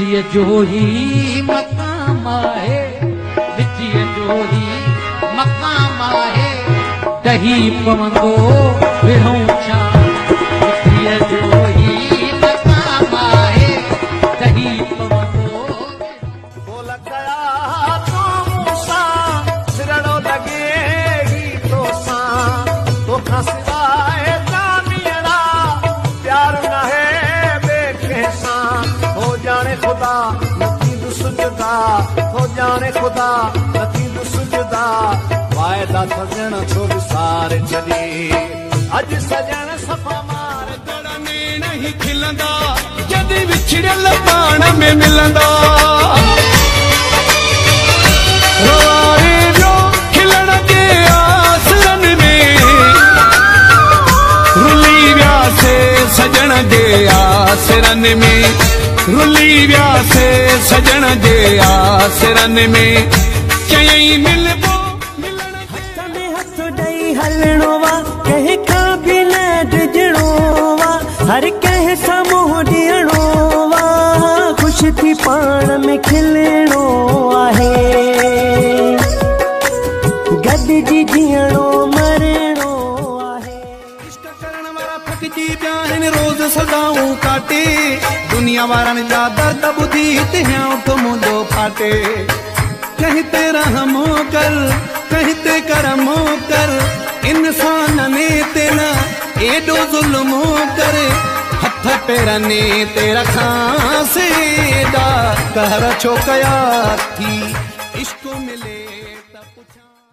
विचीअ जो ही मक़ाम आहे, विचीअ जो ही मक़ाम आहे, टही पवंदो विढ़ूं छा। विचीअ जो ही मक़ाम आहे, टही पवंदो। बोल गया तो मूसां सिरड़ो लॻे तोसां, तोखां सिवाए जानियड़ा प्यार न है ॿिए कंहिंसां। हो जाने खुदा न थींदु सुजदा, हो जाने खुदा न थींदु सुजदा। वाइदा सजण छो विसारे छॾी, अॼु सजण सफ़ा मार जड़ में नहीं खिलंदा, जॾहिं विछड़ियल पाण में मिलंदा। रोआरे जो खिलण जे आसरनि में, रुली वियासे सजण जे आसरनि में, रुली वियासे सजण जे आसरनि में। चयईं मिलबो हलणो वा कंहिंखां बि न डिॼणो वा, हर कंहिं सां मुंहुं ॾियणो वा, ख़ुशि थी पाण में खिलणो आहे, गॾिजी जीअणो मरणो आहे। इश्क करण वारा फकजी पिया आहिनि रोज़ सदाऊं काटे, दुनिया वारनि जा दर्द ॿुधी तिहियां उठ मुंहिंजो फाटे। कहीं ते रहम कर, कहीं ते करम कर, इंसान ने तेना एडो जुल्म कर। हथ पेरने ते रखां से दा कहर छो कया थी, इश्क मिले त पुछां।